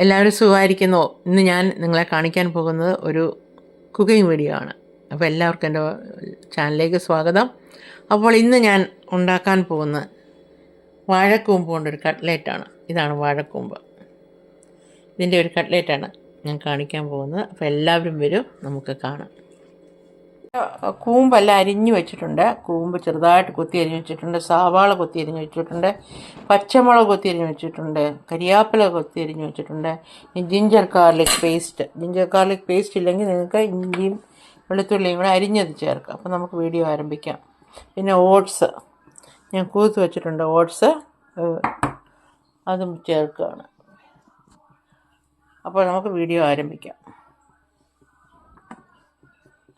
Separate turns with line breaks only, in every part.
എല്ലാവരും സുഖമായിരിക്കുന്നോ? ഇന്ന് ഞാൻ നിങ്ങളെ കാണിക്കാൻ പോകുന്നത് ഒരു കുക്കിംഗ് വീഡിയോ ആണ്. അപ്പോൾ എല്ലാവർക്കും എൻ്റെ ചാനലിലേക്ക് സ്വാഗതം. അപ്പോൾ ഇന്ന് ഞാൻ ഉണ്ടാക്കാൻ പോകുന്ന വാഴക്കൂമ്പ് കൊണ്ടൊരു കട്ട്ലേറ്റാണ്. ഇതാണ് വാഴക്കൂമ്പ്. ഇതിൻ്റെ ഒരു കട്ട്ലേറ്റാണ് ഞാൻ കാണിക്കാൻ പോകുന്നത്. അപ്പോൾ എല്ലാവരും വരും, നമുക്ക് കാണാം. കൂമ്പെല്ലാം അരിഞ്ഞു വെച്ചിട്ടുണ്ട്. കൂമ്പ് ചെറുതായിട്ട് കൊത്തി അരിഞ്ഞ് വെച്ചിട്ടുണ്ട്. സവാള കൊത്തി അരിഞ്ഞ് വെച്ചിട്ടുണ്ട്. പച്ചമുളക് കൊത്തി അരിഞ്ഞ് വെച്ചിട്ടുണ്ട്. കരിയാപ്പില കൊത്തി അരിഞ്ഞ് വെച്ചിട്ടുണ്ട്. ജിഞ്ചർ ഗാർലിക് പേസ്റ്റ് ഇല്ലെങ്കിൽ നിങ്ങൾക്ക് ഇഞ്ചിയും വെളുത്തുള്ളിയും കൂടെ അരിഞ്ഞത് ചേർക്കാം. അപ്പോൾ നമുക്ക് വീഡിയോ ആരംഭിക്കാം. പിന്നെ ഓട്സ് ഞാൻ കൂത്ത് വെച്ചിട്ടുണ്ട്. ഓട്സ് അതും ചേർക്കുകയാണ്. അപ്പോൾ നമുക്ക് വീഡിയോ ആരംഭിക്കാം.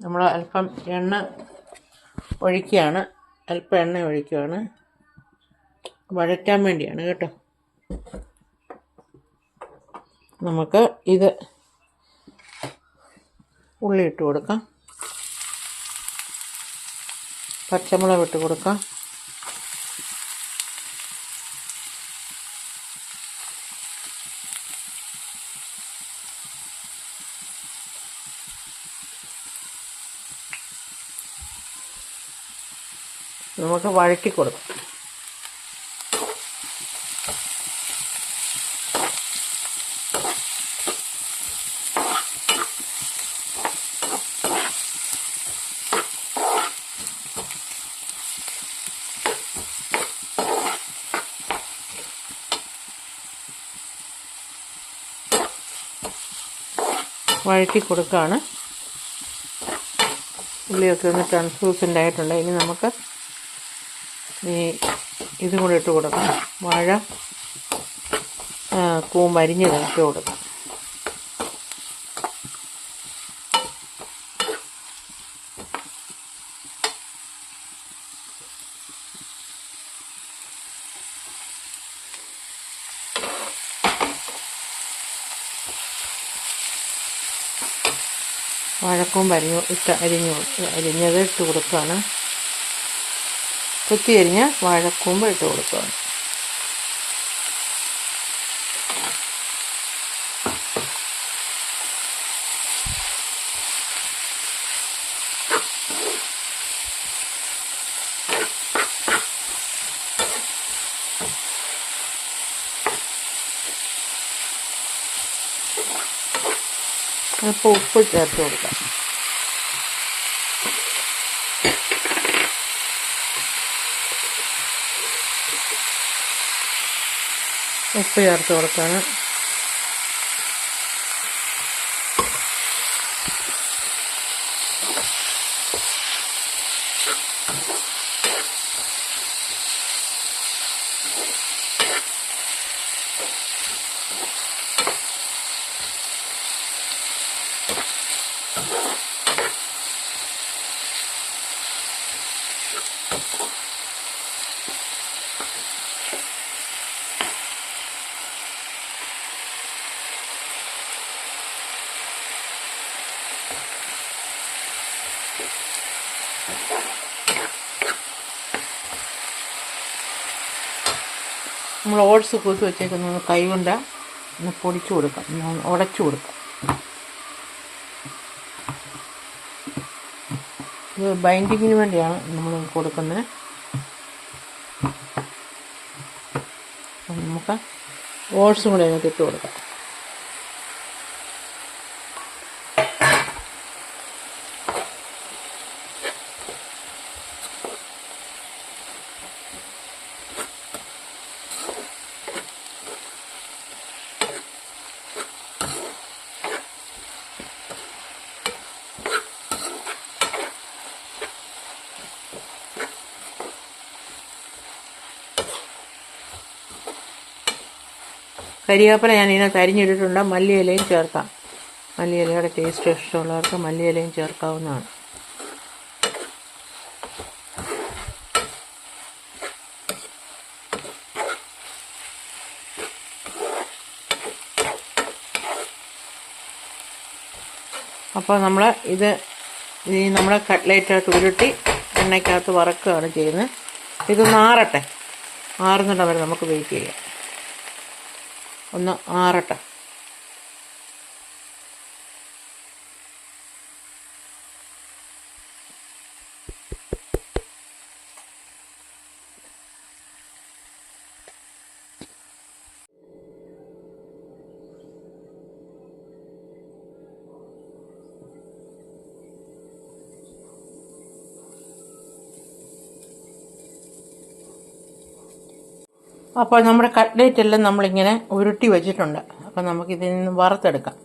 നമ്മൾ അല്പം എണ്ണ ഒഴിക്കുകയാണ്. വഴറ്റാൻ വേണ്ടിയാണ് കേട്ടോ. നമുക്ക് ഇത് ഉള്ളി ഇട്ട് കൊടുക്കാം. പച്ചമുളക് ഇട്ട് കൊടുക്കാം. നമുക്ക് വഴറ്റി കൊടുക്കാം. വഴറ്റി കൊടുക്കുകയാണ്. ഉള്ളിയൊക്കെ ഒന്ന് ട്രാൻസ്ലൂസൻ്റ് ആയിട്ടുണ്ട്. ഇനി നമുക്ക് ഇതും കൂടെ ഇട്ട് കൊടുക്കാം. വാഴ കൂമ്പ് അരിഞ്ഞത് ഇട്ട് കൊടുക്കാം. വാഴക്കൂമ്പ് അരിഞ്ഞത് ഇട്ട് കൊടുക്കുകയാണ്. കുത്തി അരിഞ്ഞ വാഴക്കൂമ്പ് ഇട്ട് കൊടുക്കുകയാണ്. അപ്പോൾ ഉപ്പ് ചേർത്ത് കൊടുക്കാം. ഉപ്പ് ചേർത്ത് കൊടുക്കാണ്. നമ്മൾ ഓട്സ് കൂട്ടി വെച്ചേക്കുന്നത് കൈ കൊണ്ട് ഒന്ന് പൊടിച്ചു കൊടുക്കാം, ഉടച്ചു കൊടുക്കാം. ഇത് ബൈൻഡിങ്ങിന് വേണ്ടിയാണ് നമ്മൾ കൊടുക്കുന്നത്. നമുക്ക് ഓട്സും കൂടെ അതിനകത്ത് ഇട്ട് കൊടുക്കാം. കരിവേപ്പില ഞാൻ ഇതിനകത്ത് അരിഞ്ഞിട്ടിട്ടുണ്ട്. മല്ലിയിലയും ചേർക്കാം. മല്ലിയിലയുടെ ടേസ്റ്റ് ഇഷ്ടമുള്ളവർക്ക് മല്ലിയിലയും ചേർക്കാവുന്നതാണ്. അപ്പോൾ നമ്മൾ നമ്മുടെ കട്ട്ലേറ്റായിട്ട് ഉരുട്ടി എണ്ണയ്ക്കകത്ത് വറക്കുകയാണ് ചെയ്യുന്നത്. ഇതൊന്ന് ആറട്ടെ. ആറുന്നിടം വരെ നമുക്ക് വെയിറ്റ് ചെയ്യാം. ഒന്ന് ആറട്ടെ. അപ്പോൾ നമ്മുടെ കട്ട്ലേറ്റ് എല്ലാം നമ്മളിങ്ങനെ ഉരുട്ടി വെച്ചിട്ടുണ്ട്. അപ്പോൾ നമുക്കിതിൽ നിന്ന് വറുത്തെടുക്കാം.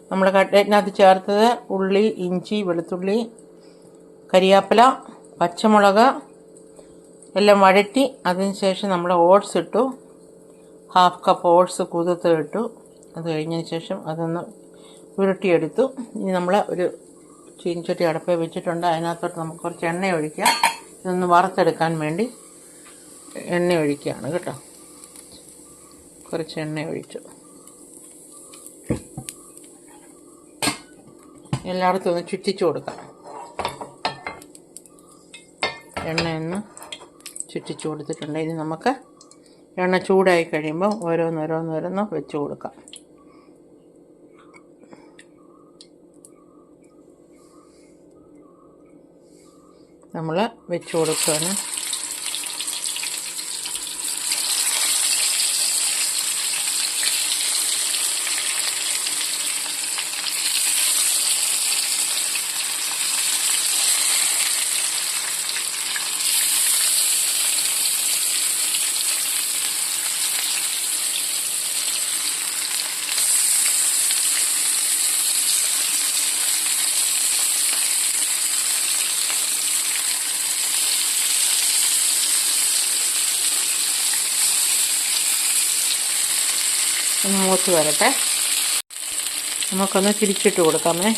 നമ്മൾ കട്ട്ലേറ്റിനകത്ത് ചേർത്തത് ഉള്ളി, ഇഞ്ചി, വെളുത്തുള്ളി, കരിയാപ്പില, പച്ചമുളക് എല്ലാം വഴറ്റി അതിനുശേഷം നമ്മൾ ഓട്സ് ഇട്ടു. 1/2 കപ്പ് ഓട്സ് കുതിർത്ത് ഇട്ടു. അത് കഴിഞ്ഞതിന് ശേഷം അതൊന്ന് ഉരുട്ടിയെടുത്തു. ഇനി നമ്മൾ ഒരു ചീനിച്ചട്ടി അടുപ്പിൽ വെച്ചിട്ടുണ്ട്. അതിനകത്തോട്ട് നമുക്ക് കുറച്ച് എണ്ണ ഒഴിക്കാം. ഇതൊന്ന് വറുത്തെടുക്കാൻ വേണ്ടി എണ്ണ ഒഴിക്കുകയാണ് കേട്ടോ. കുറച്ച് എണ്ണ ഒഴിച്ചു. എല്ലായിടത്തും ഒന്ന് ചുറ്റിച്ചു കൊടുക്കാം. എണ്ണയൊന്ന് ചുറ്റിച്ചു കൊടുത്തിട്ടുണ്ട്. ഇനി നമുക്ക് എണ്ണ ചൂടായി കഴിയുമ്പോൾ ഓരോന്നോരോന്നോരോന്ന് വെച്ച് കൊടുക്കാം. നമ്മൾ വെച്ച് കൊടുക്കുകയാണ്. ഒന്ന് മൂത്ത് വരട്ടെ. നമുക്കൊന്ന് തിരിച്ചിട്ട് കൊടുക്കാമേ.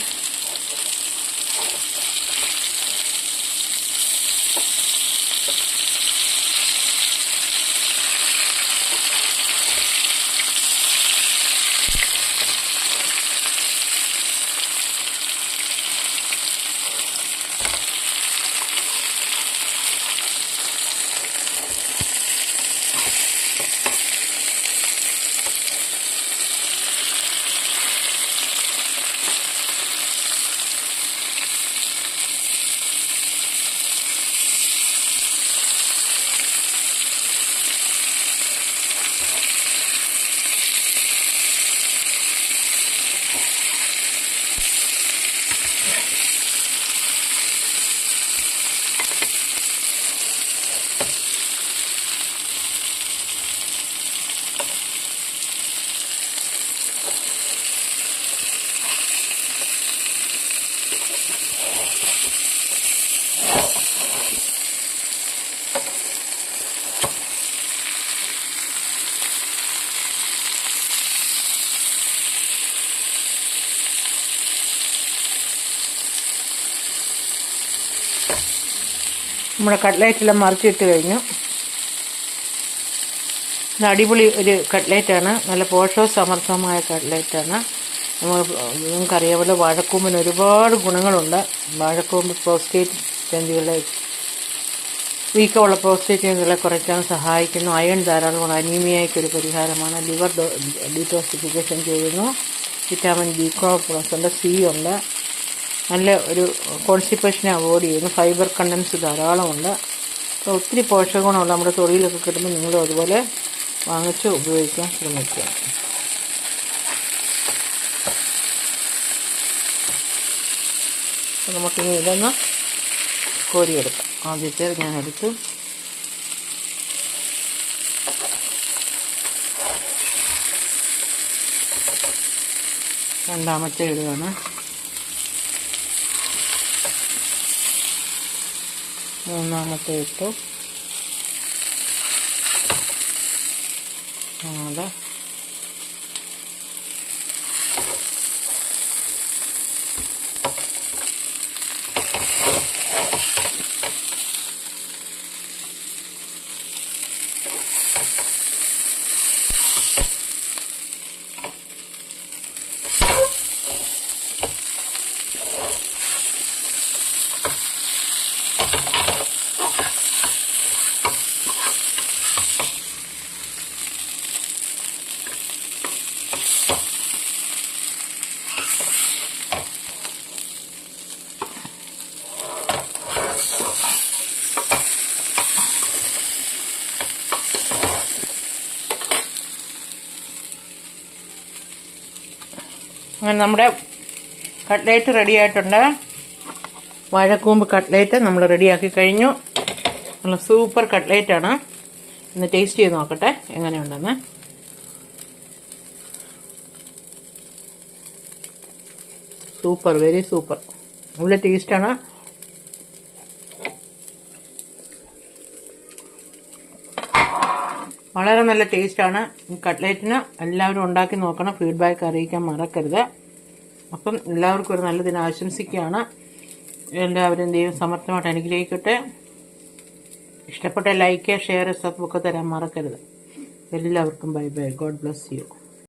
നമ്മുടെ കട്ട്ലേറ്റെല്ലാം മറിച്ചിട്ട് കഴിഞ്ഞു. ഇത് അടിപൊളി ഒരു കട്ട്ലേറ്റാണ്. നല്ല പോഷകസമൃദ്ധമായ കട്ട്ലേറ്റാണ്. നിങ്ങൾക്കറിയാമല്ലോ, വാഴക്കൂമ്പിന് ഒരുപാട് ഗുണങ്ങളുണ്ട്. വാഴക്കൂമ്പ് പ്രോസ്റ്റേറ്റ് ഗ്രന്ഥികളെ, വീക്കമുള്ള പ്രോസ്റ്റേറ്റ് ഗ്രന്ഥികളെ കുറയ്ക്കാൻ സഹായിക്കുന്നു. അയൺ ധാരാളമാണ്. അനീമിയയ്ക്കൊരു പരിഹാരമാണ്. ലിവർ ഡീറ്റോക്സിഫിക്കേഷൻ ചെയ്യുന്നു. വിറ്റാമിൻ ബി കോംപ്ലക്സ് ഉണ്ട്, സി ഉണ്ട്. നല്ല ഒരു കോൺസ്റ്റിപ്പേഷനെ അവോയ്ഡ് ചെയ്യുന്നു. ഫൈബർ കണ്ടൻസ് ധാരാളമുണ്ട്. അപ്പോൾ ഒത്തിരി പോഷകഗുണമുള്ള നമ്മുടെ തൊഴിലൊക്കെ കിട്ടുമ്പോൾ നിങ്ങളും അതുപോലെ വാങ്ങിച്ച് ഉപയോഗിക്കാൻ ശ്രമിക്കുക. അപ്പോൾ നമുക്കിനി ഇതൊന്ന് കോരിയെടുക്കാം. ആദ്യത്തെ ഞാൻ എടുത്തു. രണ്ടാമത്തെ ഇടുകയാണ്. മൂന്നാമത്തെ ഇട്ടു. നാല്. അങ്ങനെ നമ്മുടെ കട്ട്ലേറ്റ് റെഡി ആയിട്ടുണ്ട്. വാഴക്കൂമ്പ് കട്ട്ലേറ്റ് നമ്മൾ റെഡിയാക്കി കഴിഞ്ഞു. നല്ല സൂപ്പർ കട്ട്ലേറ്റാണ്. ഒന്ന് ടേസ്റ്റ് ചെയ്ത് നോക്കട്ടെ എങ്ങനെയുണ്ടെന്ന്. Super, very super. നല്ല ടേസ്റ്റാണ്. വളരെ നല്ല ടേസ്റ്റാണ് ഈ കട്ട്ലേറ്റിന്. എല്ലാവരും ഉണ്ടാക്കി നോക്കണം, ഫീഡ്ബാക്ക് അറിയിക്കാൻ മറക്കരുത്. അപ്പം എല്ലാവർക്കും ഒരു നല്ല ദിനം ആശംസിക്കുകയാണ്. എല്ലാവരും ദൈവം സമർത്ഥമായിട്ട് അനുഗ്രഹിക്കട്ടെ. ഇഷ്ടപ്പെട്ട ലൈക്ക്, ഷെയർ, സബ് ഒക്കെ തരാൻ മറക്കരുത്. എല്ലാവർക്കും bye bye. God bless you.